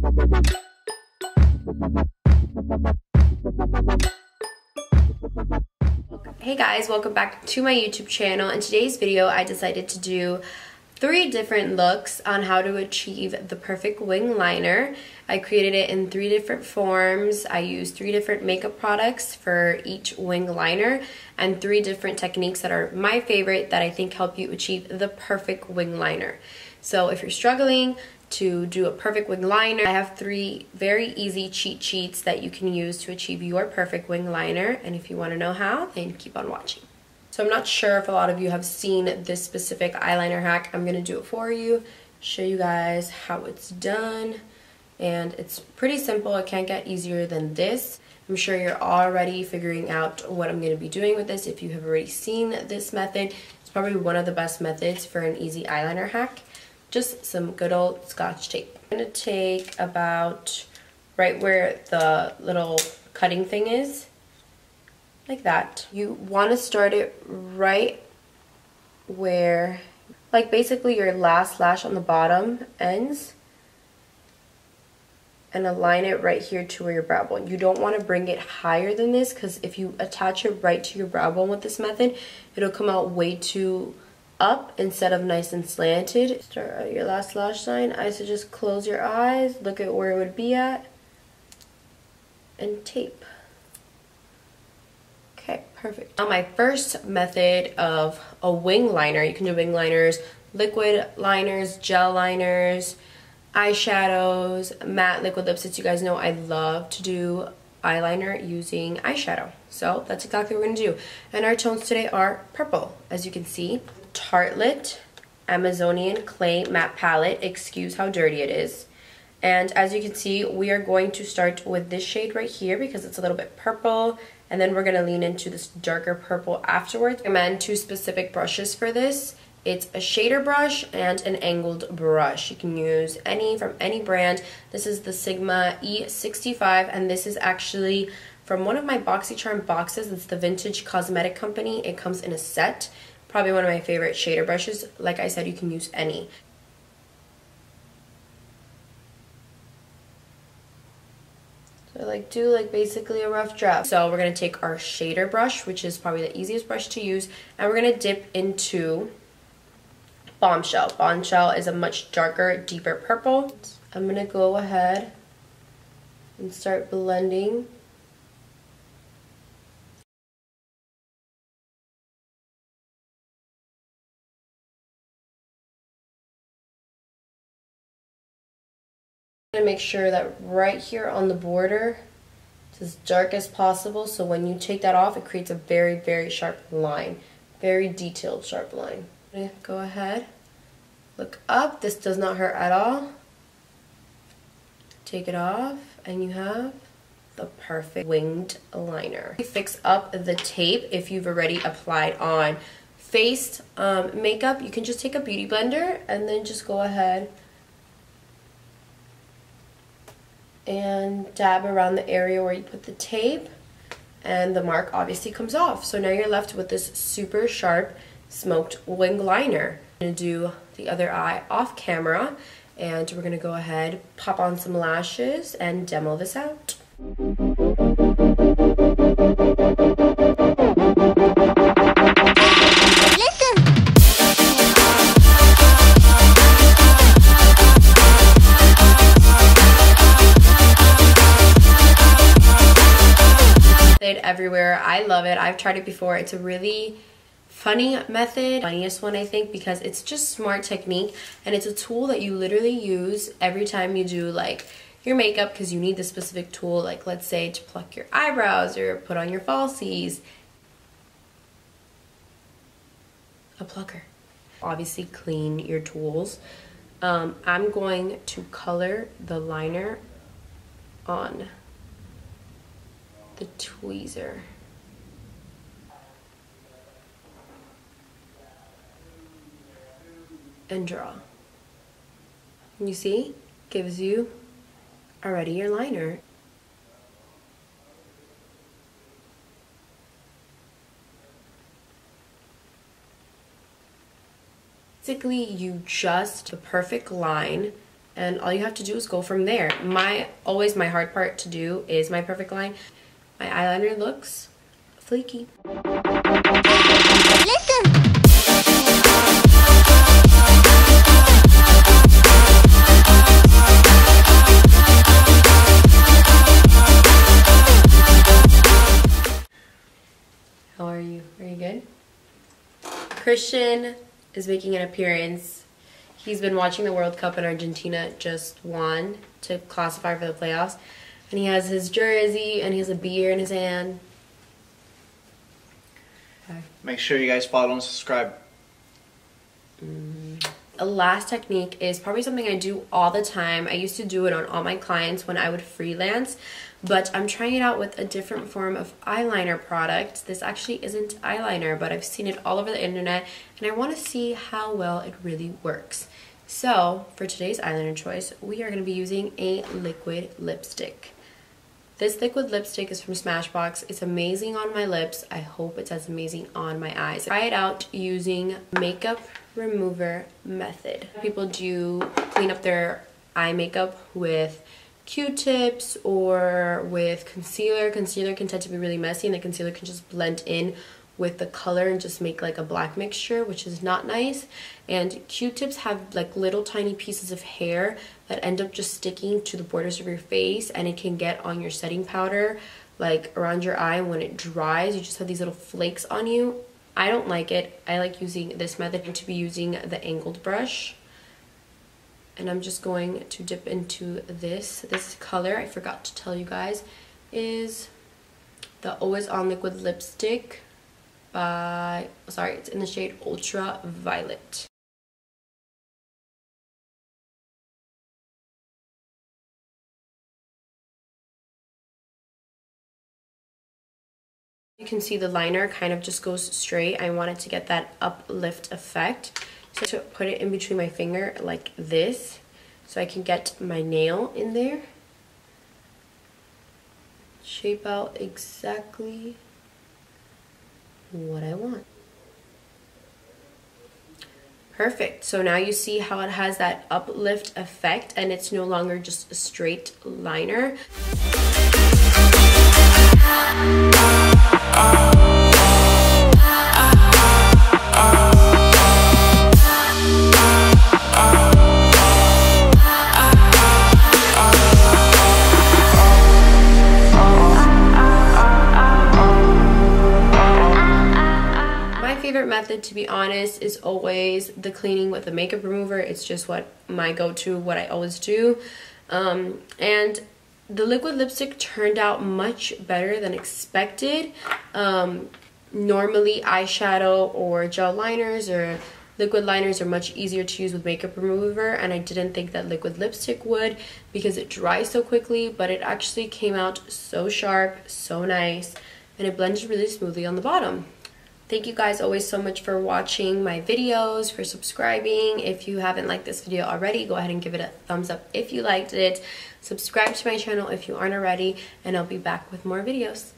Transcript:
Hey guys, welcome back to my YouTube channel. In today's video, I decided to do 3 different looks on how to achieve the perfect wing liner. I created it in 3 different forms. I used 3 different makeup products for each wing liner and 3 different techniques that are my favorite that I think help you achieve the perfect wing liner. So if you're struggling to do a perfect wing liner, I have 3 very easy cheat sheets that you can use to achieve your perfect wing liner. And if you want to know how, then keep on watching. So I'm not sure if a lot of you have seen this specific eyeliner hack. I'm going to do it for you, show you guys how it's done. And it's pretty simple. It can't get easier than this. I'm sure you're already figuring out what I'm going to be doing with this. If you have already seen this method, it's probably one of the best methods for an easy eyeliner hack. Just some good old Scotch tape. I'm going to take about right where the little cutting thing is, like that. You want to start it right where, like basically your last lash on the bottom ends, and align it right here to where your brow bone. You don't want to bring it higher than this, because if you attach it right to your brow bone with this method, it'll come out way too up instead of nice and slanted. Start at your last lash line. I suggest close your eyes, look at where it would be at, and tape. Okay, perfect. Now my first method of a wing liner, you can do wing liners, liquid liners, gel liners, eyeshadows, matte liquid lipsticks. You guys know I love to do eyeliner using eyeshadow. So that's exactly what we're going to do. And our tones today are purple, as you can see. Tartelette Amazonian Clay Matte Palette. Excuse how dirty it is. And as you can see, we are going to start with this shade right here because it's a little bit purple, and then we're going to lean into this darker purple afterwards. I recommend 2 specific brushes for this. It's a shader brush and an angled brush. You can use any from any brand. This is the Sigma E65, and this is actually from one of my BoxyCharm boxes. It's the Vintage Cosmetic Company. It comes in a set. Probably one of my favorite shader brushes. Like I said, you can use any. So do basically a rough draft. So we're going to take our shader brush, which is probably the easiest brush to use, and we're going to dip into Bombshell. Bombshell is a much darker, deeper purple. I'm going to go ahead and start blending. I'm going to make sure that right here on the border it's as dark as possible, so when you take that off, it creates a very, very sharp line. Very detailed, sharp line. I'm going to go ahead, look up. This does not hurt at all. Take it off, and you have the perfect winged liner. Fix up the tape if you've already applied on face makeup. You can just take a beauty blender and then just go ahead and dab around the area where you put the tape, and the mark obviously comes off. So now you're left with this super sharp smoked wing liner. I'm going to do the other eye off camera, and we're going to go ahead, pop on some lashes, and demo this out. Everywhere. I love it. I've tried it before. It's a really funny method, funniest one I think, because it's just smart technique, and it's a tool that you literally use every time you do like your makeup, because you need the specific tool, like let's say to pluck your eyebrows or put on your falsies. A plucker. Obviously clean your tools. I'm going to color the liner on the tweezer. And draw. You see? Gives you already your liner. Basically, you just the perfect line and all you have to do is go from there. Always my hard part to do is my perfect line. My eyeliner looks flaky. Listen. How are you? Are you good? Christian is making an appearance. He's been watching the World Cup and Argentina just won to classify for the playoffs. And he has his jersey and he has a beer in his hand. Make sure you guys follow and subscribe. A last technique is probably something I do all the time. I used to do it on all my clients when I would freelance, but I'm trying it out with a different form of eyeliner product. This actually isn't eyeliner, but I've seen it all over the internet, and I want to see how well it really works. So for today's eyeliner choice, we are going to be using a liquid lipstick. This liquid lipstick is from Smashbox. It's amazing on my lips. I hope it's as amazing on my eyes. Try it out using makeup remover method. People do clean up their eye makeup with Q-tips or with concealer. Concealer can tend to be really messy, and the concealer can just blend in with the color and just make like a black mixture, which is not nice. And Q-tips have like little tiny pieces of hair that end up just sticking to the borders of your face, and it can get on your setting powder like around your eye. When it dries, you just have these little flakes on you. I don't like it. I like using this method to be using the angled brush. And I'm just going to dip into this. This color, I forgot to tell you guys, is the Always On Liquid Lipstick by, sorry, it's in the shade Ultra Violet. You can see the liner kind of just goes straight. I wanted to get that uplift effect. So to put it in between my finger like this, so I can get my nail in there. Shape out exactly what I want. Perfect. So now you see how it has that uplift effect, and it's no longer just a straight liner. Method, to be honest, is always the cleaning with the makeup remover. It's just what my go-to, what I always do. And the liquid lipstick turned out much better than expected. Normally eyeshadow or gel liners or liquid liners are much easier to use with makeup remover, and I didn't think that liquid lipstick would because it dries so quickly, but it actually came out so sharp, so nice, and it blended really smoothly on the bottom. Thank you guys always so much for watching my videos, for subscribing. If you haven't liked this video already, go ahead and give it a thumbs up if you liked it. Subscribe to my channel if you aren't already, and I'll be back with more videos.